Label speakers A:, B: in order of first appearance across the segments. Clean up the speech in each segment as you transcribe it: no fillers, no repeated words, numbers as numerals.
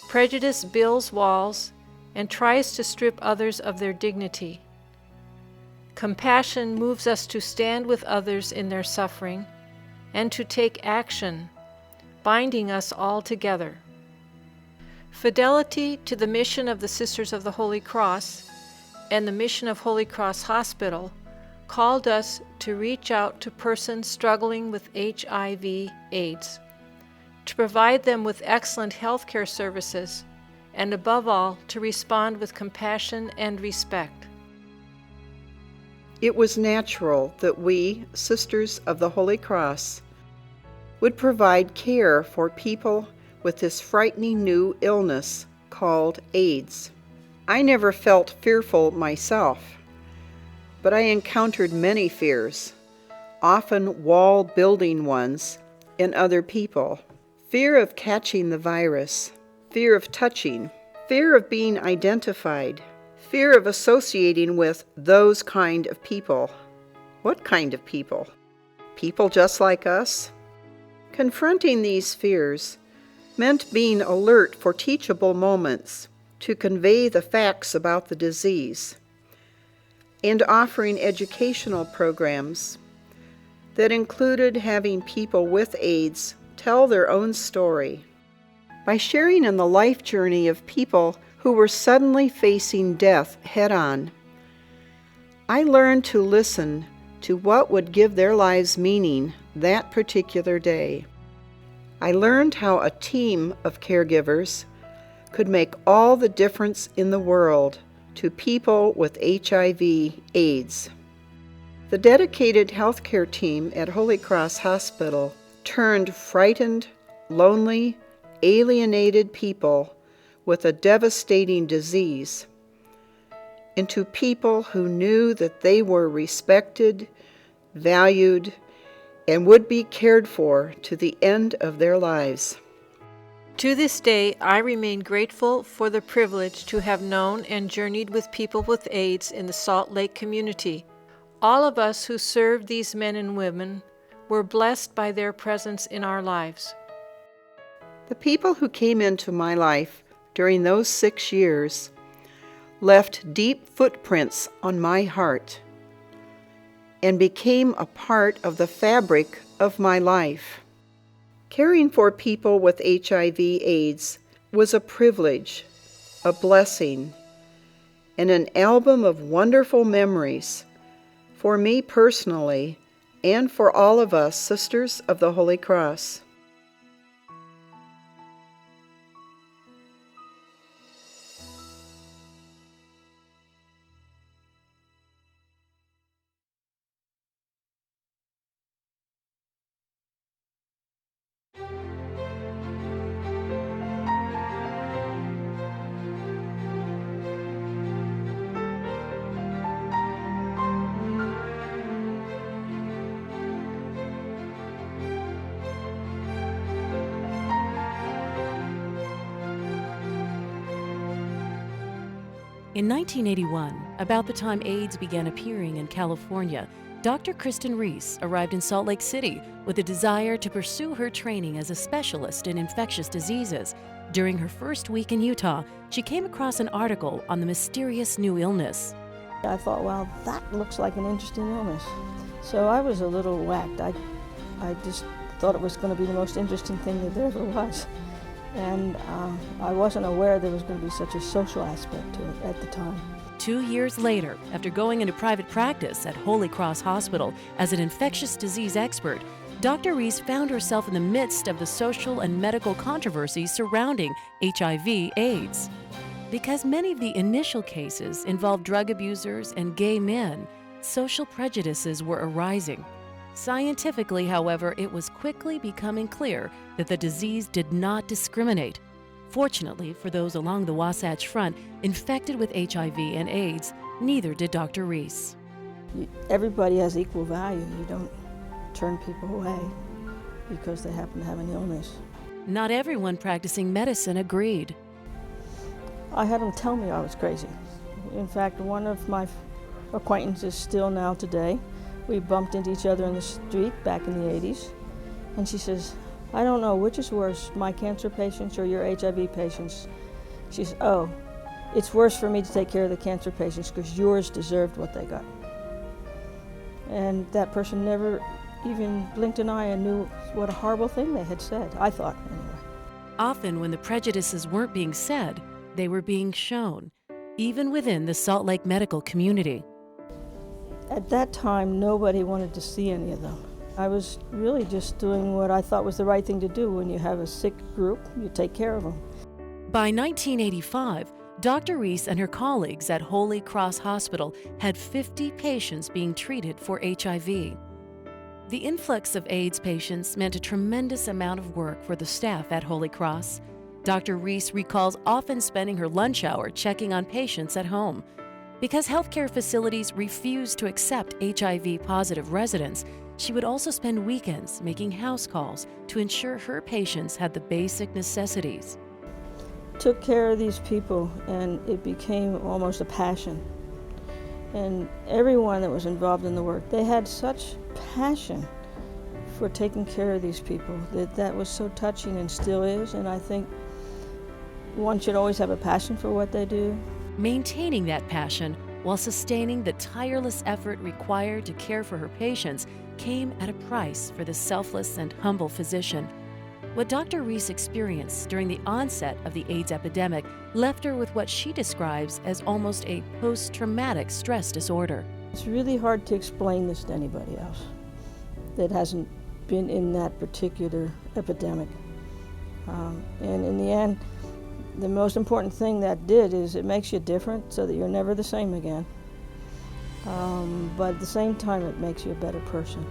A: Prejudice builds walls and tries to strip others of their dignity. Compassion moves us to stand with others in their suffering and to take action, binding us all together. Fidelity to the mission of the Sisters of the Holy Cross and the mission of Holy Cross Hospital called us to reach out to persons struggling with HIV/AIDS, to provide them with excellent healthcare services, and above all, to respond with compassion and respect.
B: It was natural that we, Sisters of the Holy Cross, would provide care for people with this frightening new illness called AIDS. I never felt fearful myself, but I encountered many fears, often wall-building ones, in other people. Fear of catching the virus, fear of touching, fear of being identified, fear of associating with those kind of people. What kind of people? People just like us? Confronting these fears meant being alert for teachable moments to convey the facts about the disease, and offering educational programs that included having people with AIDS tell their own story. By sharing in the life journey of people who were suddenly facing death head-on, I learned to listen to what would give their lives meaning that particular day. I learned how a team of caregivers could make all the difference in the world to people with HIV/AIDS. The dedicated healthcare team at Holy Cross Hospital turned frightened, lonely, alienated people with a devastating disease into people who knew that they were respected, valued, and would be cared for to the end of their lives.
A: To this day, I remain grateful for the privilege to have known and journeyed with people with AIDS in the Salt Lake community. All of us who served these men and women were blessed by their presence in our lives.
B: The people who came into my life during those 6 years left deep footprints on my heart and became a part of the fabric of my life. Caring for people with HIV/AIDS was a privilege, a blessing, and an album of wonderful memories for me personally and for all of us Sisters of the Holy Cross.
C: In 1981, about the time AIDS began appearing in California, Dr. Kristen Reese arrived in Salt Lake City with a desire to pursue her training as a specialist in infectious diseases. During her first week in Utah, she came across an article on the mysterious new illness.
D: I thought, well, that looks like an interesting illness. So I was a little whacked. I just thought it was going to be the most interesting thing that there ever was. And I wasn't aware there was going to be such a social aspect to it at the time.
C: 2 years later, after going into private practice at Holy Cross Hospital as an infectious disease expert, Dr. Reese found herself in the midst of the social and medical controversies surrounding HIV/AIDS. Because many of the initial cases involved drug abusers and gay men, social prejudices were arising. Scientifically, however, it was quickly becoming clear that the disease did not discriminate. Fortunately for those along the Wasatch Front infected with HIV and AIDS, neither did Dr. Reese.
D: Everybody has equal value. You don't turn people away because they happen to have an illness.
C: Not everyone practicing medicine agreed.
D: I had them tell me I was crazy. In fact, one of my acquaintances still now today, we bumped into each other in the street back in the 80s, and she says, I don't know which is worse, my cancer patients or your HIV patients. She says, oh, it's worse for me to take care of the cancer patients because yours deserved what they got. And that person never even blinked an eye and knew what a horrible thing they had said, I thought anyway.
C: Often when the prejudices weren't being said, they were being shown, even within the Salt Lake medical community.
D: At that time, nobody wanted to see any of them. I was really just doing what I thought was the right thing to do. When you have a sick group, you take care of them.
C: By 1985, Dr. Reese and her colleagues at Holy Cross Hospital had 50 patients being treated for HIV. The influx of AIDS patients meant a tremendous amount of work for the staff at Holy Cross. Dr. Reese recalls often spending her lunch hour checking on patients at home. Because healthcare facilities refused to accept HIV-positive residents, she would also spend weekends making house calls to ensure her patients had the basic necessities.
D: Took care of these people, and it became almost a passion. And everyone that was involved in the work, they had such passion for taking care of these people that was so touching and still is. And I think one should always have a passion for what they do.
C: Maintaining that passion while sustaining the tireless effort required to care for her patients came at a price for the selfless and humble physician. What Dr. Reese experienced during the onset of the AIDS epidemic left her with what she describes as almost a post-traumatic stress disorder.
D: It's really hard to explain this to anybody else that hasn't been in that particular epidemic. And in the end, the most important thing that did is it makes you different so that you're never the same again. But at the same time, it makes you a better person.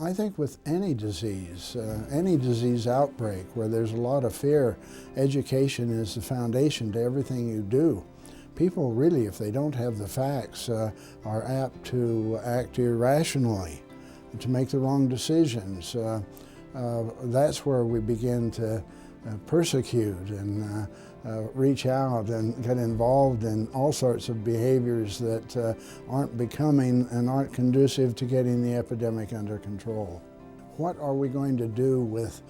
E: I think with any disease outbreak where there's a lot of fear, education is the foundation to everything you do. People really, if they don't have the facts, are apt to act irrationally, to make the wrong decisions. That's where we begin to persecute and reach out and get involved in all sorts of behaviors that aren't becoming and aren't conducive to getting the epidemic under control. What are we going to do with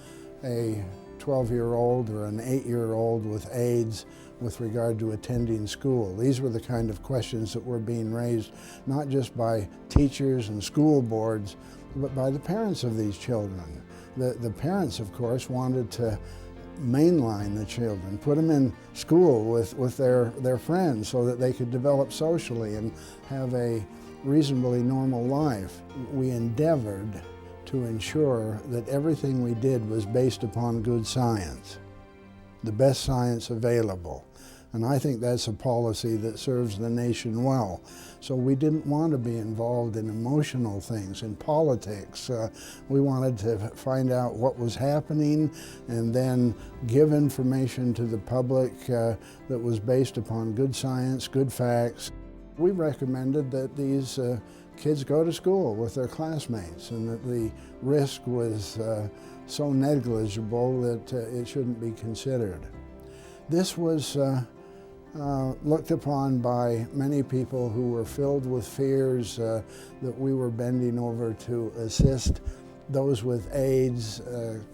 E: a 12-year-old or an 8-year-old with AIDS with regard to attending school? These were the kind of questions that were being raised not just by teachers and school boards, but by the parents of these children. The parents, of course, wanted to mainline the children, put them in school with their friends so that they could develop socially and have a reasonably normal life. We endeavored to ensure that everything we did was based upon good science, the best science available. And I think that's a policy that serves the nation well. So we didn't want to be involved in emotional things, in politics. We wanted to find out what was happening and then give information to the public that was based upon good science, good facts. We recommended that these kids go to school with their classmates and that the risk was so negligible that it shouldn't be considered. This was looked upon by many people who were filled with fears that we were bending over to assist those with AIDS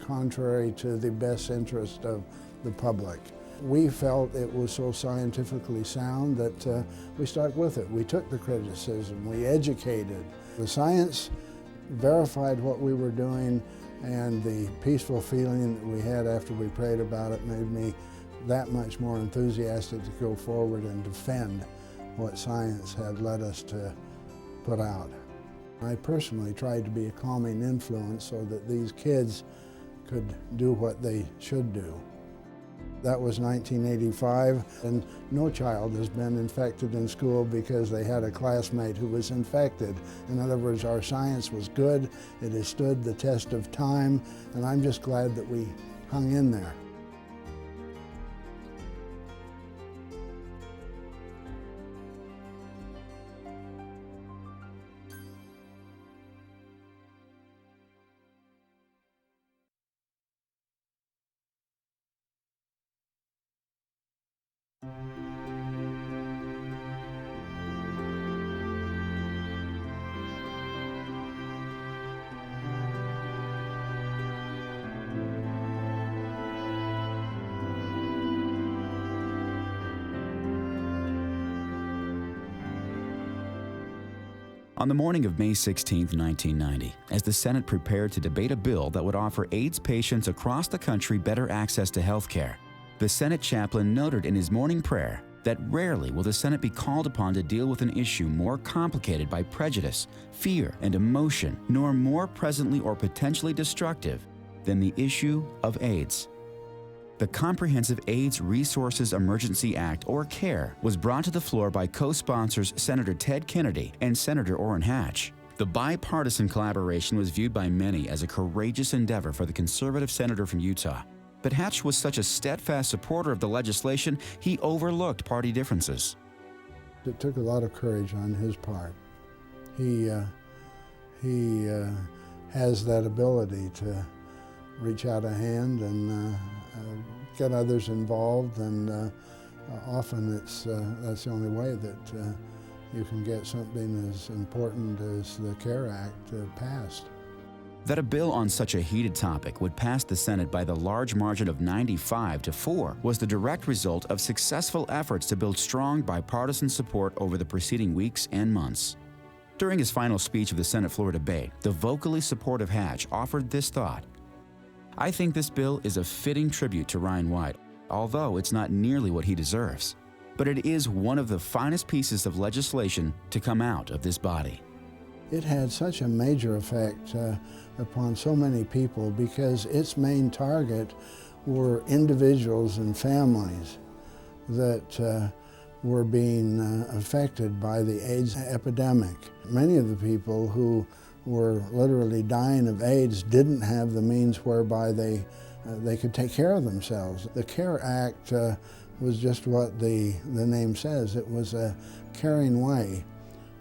E: contrary to the best interest of the public. We felt it was so scientifically sound that we stuck with it. We took the criticism, we educated. The science verified what we were doing, and the peaceful feeling that we had after we prayed about it made me that much more enthusiastic to go forward and defend what science had led us to put out. I personally tried to be a calming influence so that these kids could do what they should do. That was 1985, and no child has been infected in school because they had a classmate who was infected. In other words, our science was good, it has stood the test of time, and I'm just glad that we hung in there.
F: On the morning of May 16, 1990, as the Senate prepared to debate a bill that would offer AIDS patients across the country better access to health care, the Senate chaplain noted in his morning prayer that rarely will the Senate be called upon to deal with an issue more complicated by prejudice, fear, and emotion, nor more presently or potentially destructive than the issue of AIDS. The Comprehensive AIDS Resources Emergency Act, or CARE, was brought to the floor by co-sponsors Senator Ted Kennedy and Senator Orrin Hatch. The bipartisan collaboration was viewed by many as a courageous endeavor for the conservative senator from Utah. But Hatch was such a steadfast supporter of the legislation, he overlooked party differences.
E: It took a lot of courage on his part. He has that ability to reach out a hand and get others involved, and often that's the only way that you can get something as important as the CARE Act passed.
F: That a bill on such a heated topic would pass the Senate by the large margin of 95-4 was the direct result of successful efforts to build strong bipartisan support over the preceding weeks and months. During his final speech of the Senate floor debate, the vocally supportive Hatch offered this thought: "I think this bill is a fitting tribute to Ryan White, although it's not nearly what he deserves. But it is one of the finest pieces of legislation to come out of this body."
E: It had such a major effect upon so many people because its main target were individuals and families that were being affected by the AIDS epidemic. Many of the people who were literally dying of AIDS didn't have the means whereby they could take care of themselves. The CARE Act was just what the name says. It was a caring way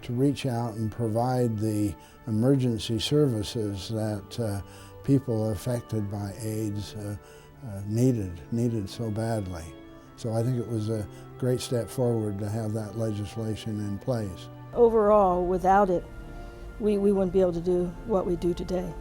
E: to reach out and provide the emergency services that people affected by AIDS needed so badly. So I think it was a great step forward to have that legislation in place.
D: Overall, without it, we wouldn't be able to do what we do today.